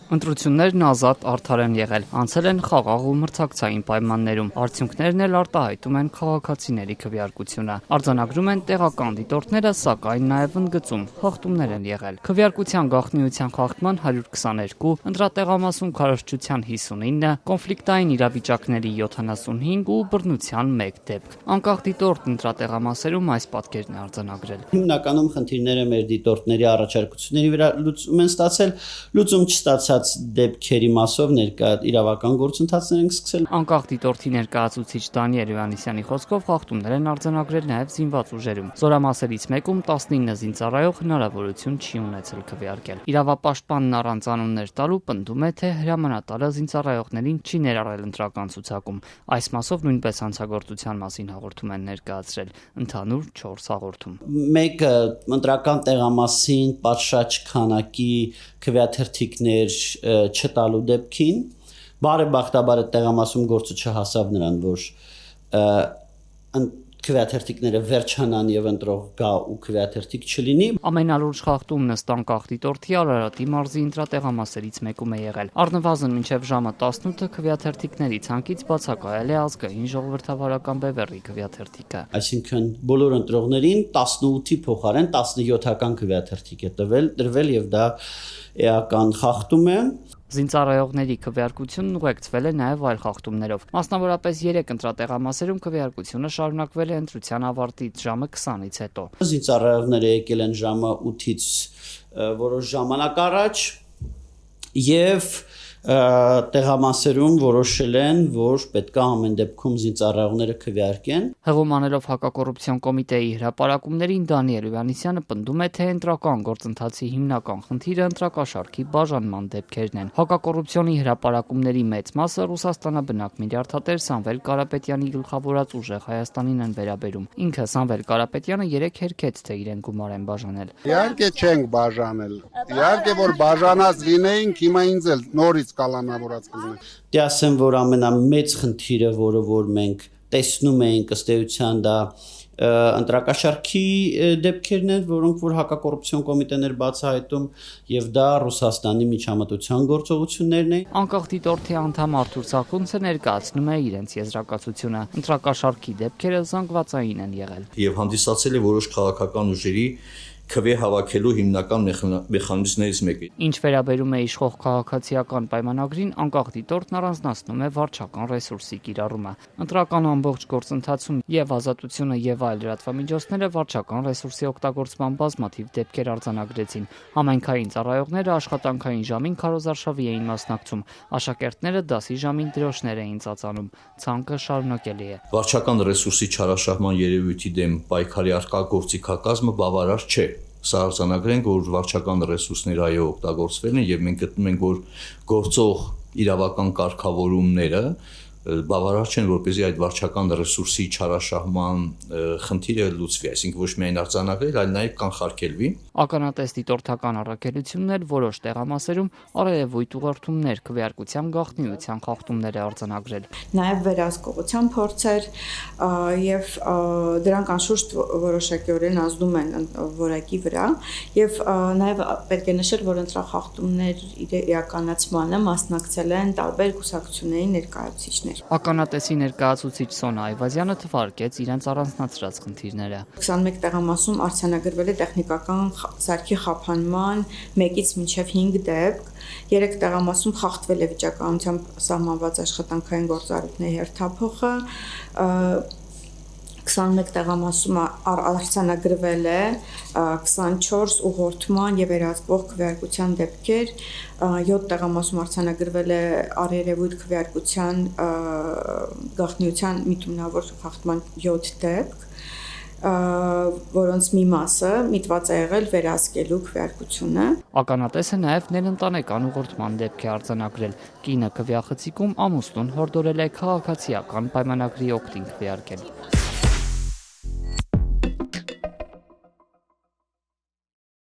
Ընտրություններն ազատ արդար են եղել, անցել են խաղաղ ու մրցակցային պայմաններում, արդյունքներն էլ արտահայտում են քաղաքացիների քվեարկությունը։ Արձանագրում են տեղական դիտորդները, սակայն նաև ընդգծում խախտումներ են եղել։ Քվեարկության գաղտնիության խախտման 122, ընտրատեղամասում քարոզչության 59, կոնֆլիկտային իրավիճակների 75 ու բռնության 1 դեպք։ Անկախ դիտորդ ընտրատեղամասերում այս պատկերն է արձանագրել։ Հիմնականում խնդիրները մեր դիտորդների առաջարկությունների վրա լուծում են ստացել, լուծում չստացած դեպքերի մասով ներկա իրավական գործընթացներ են սկսել։ Անկախ դիտորդի ներկայացուցիչ Դանիել Հովհաննիսյանի խոսքով խախտումներ են արձանագրել նաև զինված ուժերում։ Զորամասերից մեկում 19 զինծառայող հնարավորություն չի ունեցել քվեարկել։ Իրավապաշտպանն առանց անուններ տալու պնդում է, թե հրամանատարը զինծառայողներին չի ներառել ընտրական ցուցակում։ Այս մասով նույնպես հանցագործության մասին հաղորդում են ներկայացրել, ընդհանուր 4 հաղորդում։ Մեկը ընտրական տեղամասին պատշաճ քանակի քվեաթերթիկներ չտալու դեպքին, բարեբախտաբար այդ տեղամասում գործը չհասավ նրան, որ քվեաթերթիկները վերջանան եւ ընտրող գա ու քվեաթերթիկ չլինի։ Ամենալուրջ խախտումն ըստ անկախ դիտորդի Արարատի մարզի ընտրատեղամասերից մեկում է եղել։ Առնվազն մինչև ժամը 18 քվեաթերթիկների ցանկից բացակայել է ազգային ժողովրդավարական բևեռի քվեաթերթիկը։ Այսինքն բոլոր ընտրողներին 18-ի փոխարեն 17-ական քվեաթերթիկ է տրվել եւ դա էական խախտում է։ Զինծառայողների քվեարկությունն ուղեկցվել է նաև այլ խախտումներով։ Մասնավորապես 3 ընտրատեղամասերում քվեարկությունը շարունակվել է ընտրության ավարտից ժամը 20-ից հետո։ Զինծառայողները եկել են ժամը 8-ից որոշ ժամանակ առաջ եւ տեղամասերում որոշել են, որ պետք է ամեն դեպքում զինծառայողները քվեարկեն։ Հղումաներով հակակոռուպցիոն կոմիտեի հրապարակումներին Դանիել Հովհաննիսյանը պնդում է, թե ընտրական գործընթացի հիմնական խնդիրը ընտրակաշառքի բաժանման դեպքերն են։ Հակակոռուպցիոնի հրապարակումների մեծ մասը Ռուսաստանաբնակ միլիարդատեր Սամվել Կարապետյանի գլխավորած ուժեղ Հայաստանին են վերաբերում։ Ինքը Սամվել Կարապետյանը 3 հերքեց, թե իրեն գումար են բաժանել։ Իհարկե չենք բաժանել։ Իհարկե որ բաժանած լինեինք, հիմա ինձ էլ նորից կալանավորած կլինի։ Դե ասեմ, որ ամենամեծ խնդիրը, որ մենք տեսնում էինք ըստ էության դա ընտրակաշառքի դեպքերն են, որոնք որ հակակոռուպցիոն կոմիտեն էր բացահայտում եւ դա Ռուսաստանի միջամտության գործողություններն են։ Անկախ դիտորդի անդամ Արթուր Սախունցը ներկայացնում է իրենց եզրակացությունը։ Ընտրակաշառքի դեպքերը զանգվածային են եղել։ Եվ հանդիսացել է որոշ քաղաքական ուժերի քվե հավաքելու հիմնական մեխանիզմներից մեկը։ Ինչ վերաբերում է իշխող քաղաքացիական պայմանագրին, անկախ դիտորդն առանձնացնում է վարչական ռեսուրսի կիրառումը։ Ընտրական ամբողջ գործընթացում եւ Ազատությունը եւ այլ լրատվամիջոցները վարչական ռեսուրսի օգտագործման բազմաթիվ դեպքեր արձանագրեցին։ Համայնքային ծառայողները աշխատանքային ժամին քարոզարշավի էին մասնակցում, աշակերտները դասի ժամին դրոշներ էին ծածանում։ Ցանկը շարունակելի է։ Վարչական ռեսուրսի չարաշահման երևույթի դեմ պայքարի արկա գործիքակազմը բավարար չէ։ Սա արձանագրենք, որ վարչական ռեսուրսները այո օգտագործվել են եւ մենք գտնում ենք, որ գործող իրավական կարգավորումները բավարար չեն, որպեսզի այդ վարչական ռեսուրսի չարաշահման խնդիրը լուծվի, այսինքն ոչ միայն արձանագրել, այլ նաև կանխարգելվի։ Ականատես դիտորդական առաքելություններ որոշ տեղամասերում արևույթ ուղղորդումներ քվեարկության գաղտնիության խախտումներ է արձանագրել։ Նաև վերահսկողության փորձեր եւ դրանք անշուշտ որոշակիորեն ազդում են որակի վրա եւ նաև պետք է նշել, որ ընտրախախտումներ իրականացմանը մասնակցել են տարբեր կուսակցությունների ներկայացուցիչներ։ Ականատեսի ներկայացուցիչ Սոնա Այվազյանը թվարկեց իրենց առանձնացրած խնդիրները։ 21 տեղամասում արձանագրվել է տեխնիկական սարքի խափանման 1-ից մինչև 5 դեպք, 3 տեղամասում խախտվել է վիճակահանությամբ սահմանված աշխատանքային գործառույթների հերթափոխը, 21 տեղամասում արձանագրվել է 24 ուղղորդման եւ վերահսկվող քվեարկության դեպքեր, 7 տեղամասում արձանագրվել է արերևույթ քվեարկության գաղտնիության միտումնավոր խախտման 7 դեպք, որոնց մի մասը միտված է եղել վերահսկելու քվեարկությունը։ Ականատեսը նաև ներընտանեկան ուղղորդման դեպք է արձանագրել։ Կինը քվեախցիկում ամուսնուն հորդորել է քաղաքացիական պայմանագրի օգտին քվեարկել։